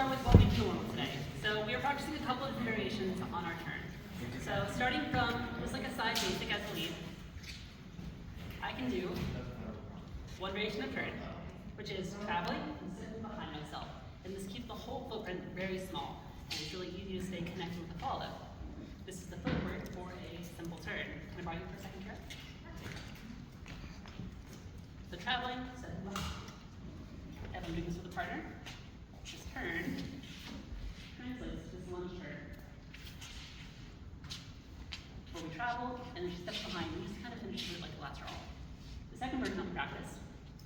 on with what we do normal today. So we are practicing a couple of variations on our turn. So starting from just like a side basic as a lead, I can do one variation of turn, which is traveling and sitting behind myself. And this keeps the whole footprint very small, and it's really easy to stay connected with the follow. This is the footwork for a simple turn. Can I borrow you for a second, Kara? So traveling, sitting behind. If I'm doing this with a partner, this turn translates to this lunge turn. Where we travel, and then she steps behind, and just kind of finishes it like the last roll. The second version of the practice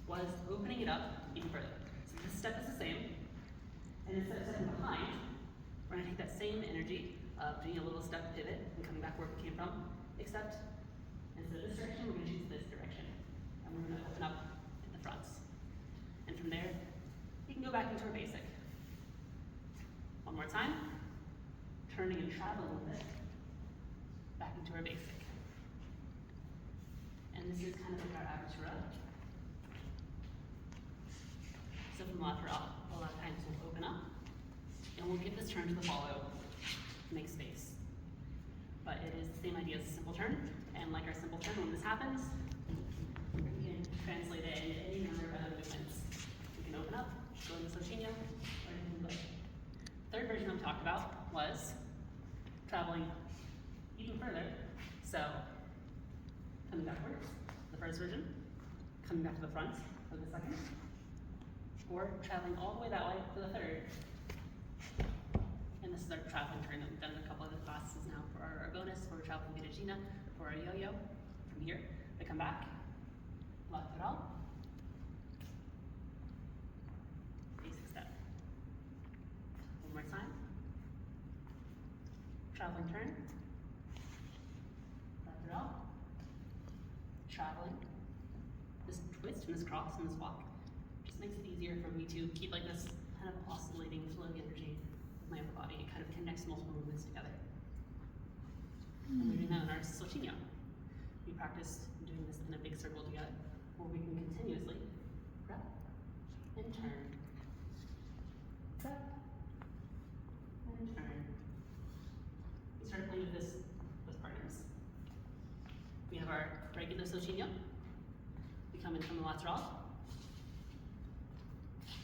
was opening it up even further. So this step is the same, and instead of stepping behind, we're going to take that same energy of doing a little step pivot and coming back where we came from, except instead of this direction, we're going to choose this direction. And we're going to open up in the fronts. And from there, you can go back into our basic. One more time, turning and traveling with it, back into our basic. And this is kind of like our apertura. So from lateral, a lot of times we'll open up, and we'll give this turn to the follow, make space. But it is the same idea as a simple turn, and like our simple turn, when this happens, we can translate it into any number of other movements. We can open up, go into soltinho, or anything like. Third version I'm talking about was traveling even further. So coming backwards, the first version, coming back to the front for the second, or traveling all the way that way for the third. And this is our traveling turn that we've done in a couple other classes now for our bonus, for traveling Virginia, for our yo-yo. From here, we come back, lateral, basic step. One more time. Traveling turn, lateral, traveling. This twist and this cross and this walk just makes it easier for me to keep like this kind of oscillating flowing energy with my upper body. It kind of connects multiple movements together. And we're doing that in our soltinho. We practice doing this in a big circle together, where we can continuously prep and turn, prep and turn. We started playing with this with partners. We have our regular soltinho. We come in from the lateral,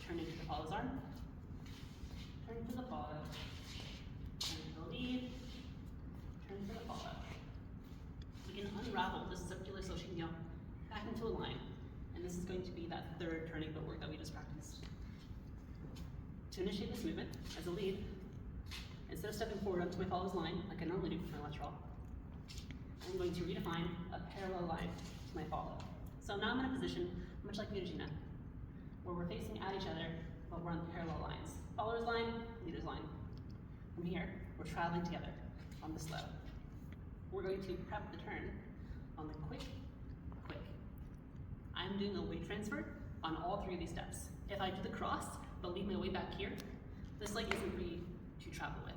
turn into the follow's arm, turn to the follow, turn to the lead, turn to the follow. We can unravel this circular soltinho back into a line, and this is going to be that third turning footwork that we just practiced. To initiate this movement, as a lead, instead of stepping forward onto my follow's line, like I normally do for my lateral, I'm going to redefine a parallel line to my follow. So now I'm in a position, much like Virginia, where we're facing at each other, but we're on parallel lines. Follower's line, leader's line. From here, we're traveling together on the slow. We're going to prep the turn on the quick, quick. I'm doing a weight transfer on all three of these steps. If I do the cross, but leave my weight back here, this leg isn't free to travel with,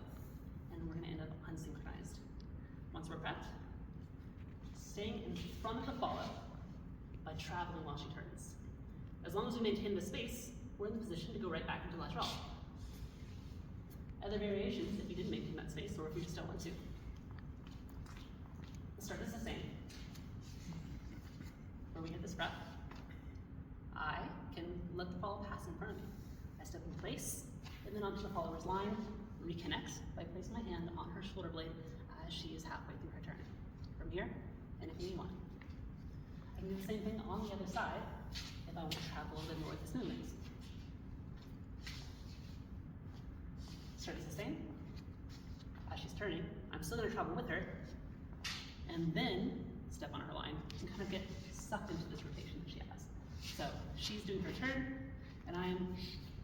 and we're gonna end up unsynchronized. Once we're prepped, staying in front of the follow by traveling while she turns. As long as we maintain the space, we're in the position to go right back into lateral. Other variations, if you didn't maintain that space, or if you just don't want to. The start is the same. Where we get this breath, I can let the follow pass in front of me. I step in place, and then onto the follower's line, reconnect by placing my hand on her shoulder blade as she is halfway through her turn. From here, anything you want. I can do the same thing on the other side if I want to travel a little bit more with this movement. Start is the same. As she's turning, I'm still going to travel with her, and then step on her line and kind of get sucked into this rotation that she has. So she's doing her turn, and I'm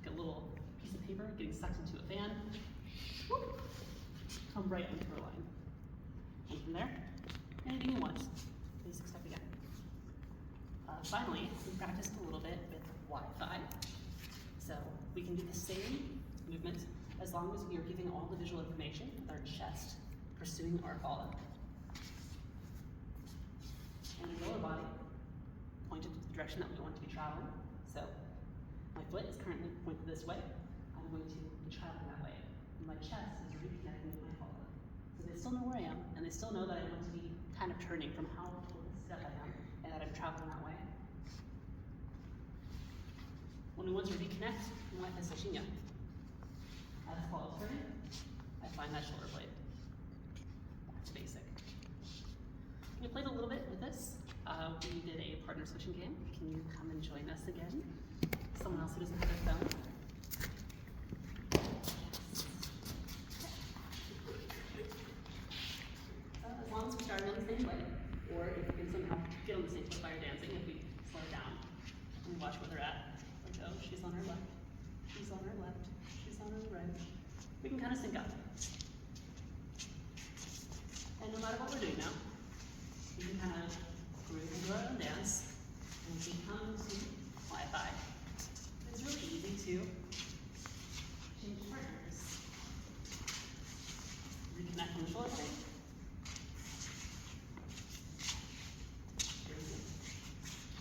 like a little piece of paper getting sucked into a fan. Whoop, come right into her line. And from there, anything you want. Basic stuff again. Finally, we practiced a little bit with Wi-Fi. So we can do the same movement as long as we are giving all the visual information with our chest pursuing our follow. And the lower body pointed to the direction that we want to be traveling. So my foot is currently pointed this way. I'm going to be traveling that way. And my chest is reconnecting with my follow. So they still know where I am, and they still know that I want to be kind of turning from how step I am, and that I'm traveling that way. When we want to reconnect, we want the soltinho. As follows turning, I find that shoulder blade. Back to basic. We played a little bit with this. We did a partner switching game. Can you come and join us again? Someone else who doesn't have their phone. As long as we start on the same way, or if we can somehow get on the same foot while you're dancing, if we slow it down and watch where they're at. Like, oh, she's on her left, she's on her left, she's on her right. We can kind of sync up. And no matter what we're doing now, we can kind of groove into our own dance and become to Wi-Fi. It's really easy to change partners. Reconnect on the shoulder blade.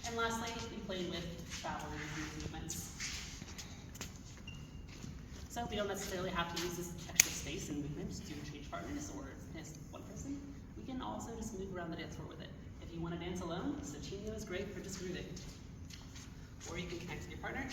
And lastly, we play with travel movements. So we don't necessarily have to use this extra space and movements to change partners or dance with one person. We can also just move around the dance floor with it. If you want to dance alone, soltinho is great for just grooving. Or you can connect with your partner